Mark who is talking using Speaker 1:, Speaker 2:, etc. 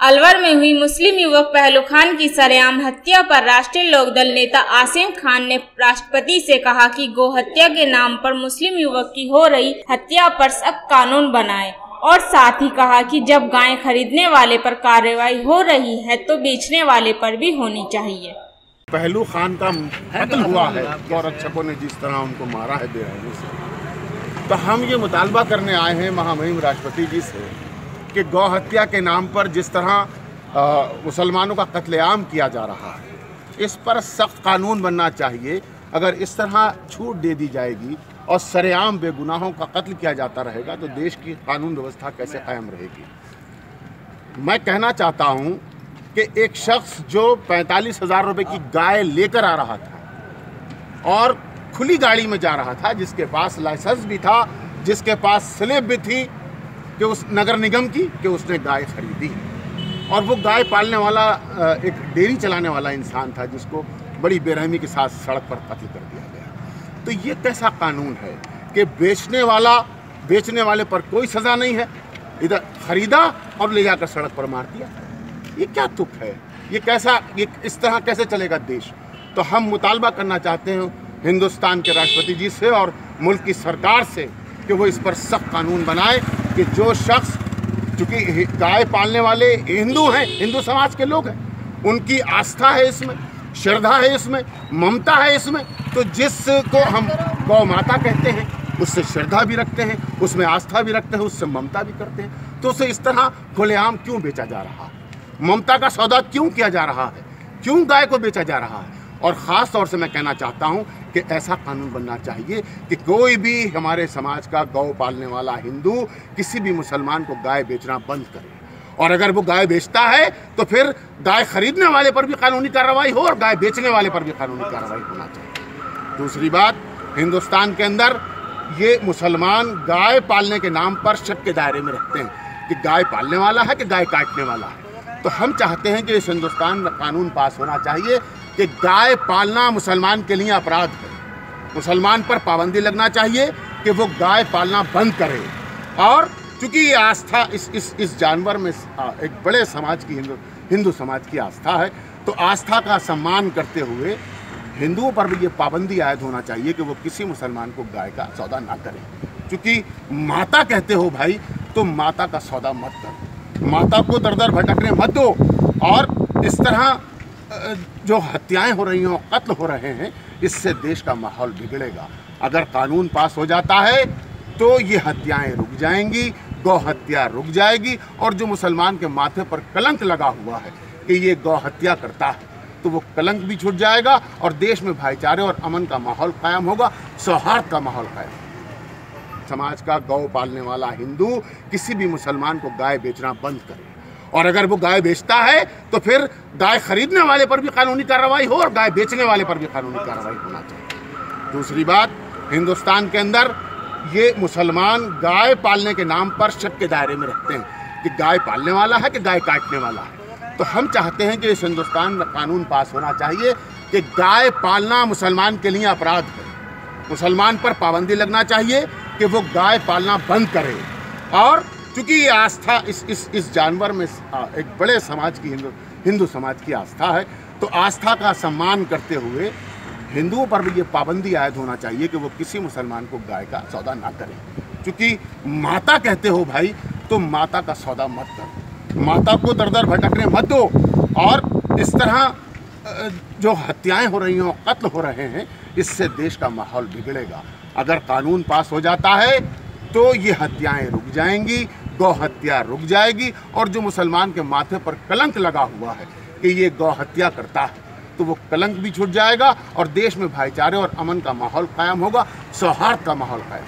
Speaker 1: अलवर में हुई मुस्लिम युवक पहलू खान की सरेआम हत्या पर राष्ट्रीय लोकदल नेता आसिम खान ने राष्ट्रपति से कहा कि गौ हत्या के नाम पर मुस्लिम युवक की हो रही हत्या पर सख्त कानून बनाए और साथ ही कहा कि जब गाय खरीदने वाले पर कार्रवाई हो रही है तो बेचने वाले पर भी होनी चाहिए।
Speaker 2: पहलू खान का कत्ल हुआ है, गौरक्षकों ने जिस तरह उनको मारा है बेरहमी से, तो हम ये मुतालबा करने आए हैं महामहिम राष्ट्रपति जी से कि गौ हत्या के नाम पर जिस तरह मुसलमानों का कत्लेआम किया जा रहा है, इस पर सख्त कानून बनना चाहिए। अगर इस तरह छूट दे दी जाएगी और सरेआम बेगुनाहों का कत्ल किया जाता रहेगा तो देश की कानून व्यवस्था कैसे कायम रहेगी। मैं कहना चाहता हूँ कि एक शख्स जो 45,000 रुपये की गाय लेकर आ रहा था और खुली गाड़ी में जा रहा था, जिसके पास लाइसेंस भी था, जिसके पास स्लिप भी थी कि उस नगर निगम की कि उसने गाय खरीदी, और वो गाय पालने वाला एक डेयरी चलाने वाला इंसान था जिसको बड़ी बेरहमी के साथ सड़क पर कत्ल कर दिया गया। तो ये कैसा कानून है कि बेचने वाले पर कोई सज़ा नहीं है, इधर खरीदा और ले जाकर सड़क पर मार दिया। ये क्या तुक है? ये इस तरह कैसे चलेगा देश? तो हम मुतालबा करना चाहते हैं हिंदुस्तान के राष्ट्रपति जी से और मुल्क की सरकार से कि वो इस पर सख्त कानून बनाए कि जो शख्स, चूँकि गाय पालने वाले हिंदू हैं, हिंदू समाज के लोग हैं, उनकी आस्था है इसमें, श्रद्धा है इसमें, ममता है इसमें, तो जिसको हम गौ माता कहते हैं उससे श्रद्धा भी रखते हैं, उसमें आस्था भी रखते हैं, उससे ममता भी करते हैं, तो उसे इस तरह खुलेआम क्यों बेचा जा रहा है? ममता का सौदा क्यों किया जा रहा है? क्यों गाय को बेचा जा रहा है? और ख़ास तौर से मैं कहना चाहता हूं कि ऐसा कानून बनना चाहिए कि कोई भी हमारे समाज का गौ पालने वाला हिंदू किसी भी मुसलमान को गाय बेचना बंद करे, और अगर वो गाय बेचता है तो फिर गाय खरीदने वाले पर भी कानूनी कार्रवाई हो और गाय बेचने वाले पर भी कानूनी कार्रवाई होना चाहिए। दूसरी बात, हिंदुस्तान के अंदर ये मुसलमान गाय पालने के नाम पर शक के दायरे में रखते हैं कि गाय पालने वाला है कि गाय काटने वाला है। तो हम चाहते हैं कि इस हिंदुस्तान में कानून पास होना चाहिए कि गाय पालना मुसलमान के लिए अपराध है। मुसलमान पर पाबंदी लगना चाहिए कि वो गाय पालना बंद करे, और चूँकि ये आस्था इस जानवर में एक बड़े समाज की हिंदू समाज की आस्था है, तो आस्था का सम्मान करते हुए हिंदुओं पर भी ये पाबंदी आयद होना चाहिए कि वो किसी मुसलमान को गाय का सौदा ना करें। चूँकि माता कहते हो भाई, तो माता का सौदा मत करो, माता को दर दर भटकने मत दो, और इस तरह जो हत्याएं हो रही हैं, कत्ल हो रहे हैं, इससे देश का माहौल बिगड़ेगा। अगर कानून पास हो जाता है तो ये हत्याएं रुक जाएंगी, गौ हत्या रुक जाएगी, और जो मुसलमान के माथे पर कलंक लगा हुआ है कि ये गौ हत्या करता है, तो वो कलंक भी छूट जाएगा और देश में भाईचारे और अमन का माहौल कायम होगा, सौहार्द का माहौल कायम। समाज का गौ पालने वाला हिंदू किसी भी मुसलमान को गाय बेचना बंद करे, और अगर वो गाय बेचता है तो फिर गाय खरीदने वाले पर भी कानूनी कार्रवाई हो और गाय बेचने वाले पर भी कानूनी कार्रवाई होना चाहिए। दूसरी बात, हिंदुस्तान के अंदर ये मुसलमान गाय पालने के नाम पर शक के दायरे में रखते हैं कि गाय पालने वाला है कि गाय काटने वाला है। तो हम चाहते हैं कि इस हिंदुस्तान में कानून पास होना चाहिए कि गाय पालना मुसलमान के लिए अपराध है। मुसलमान पर पाबंदी लगना चाहिए कि वो गाय पालना बंद करे, और चूँकि ये आस्था इस जानवर में एक बड़े समाज की हिंदू समाज की आस्था है, तो आस्था का सम्मान करते हुए हिंदुओं पर भी ये पाबंदी आयद होना चाहिए कि वो किसी मुसलमान को गाय का सौदा ना करें। चूँकि माता कहते हो भाई, तो माता का सौदा मत करो, माता को दर दर भटकने मत दो, और इस तरह जो हत्याएं हो रही हैं, कत्ल हो रहे हैं, इससे देश का माहौल बिगड़ेगा। अगर कानून पास हो जाता है तो ये हत्याएं रुक जाएंगी, गौ हत्या रुक जाएगी, और जो मुसलमान के माथे पर कलंक लगा हुआ है कि ये गौ हत्या करता है, तो वो कलंक भी छूट जाएगा और देश में भाईचारे और अमन का माहौल कायम होगा, सौहार्द का माहौल कायम।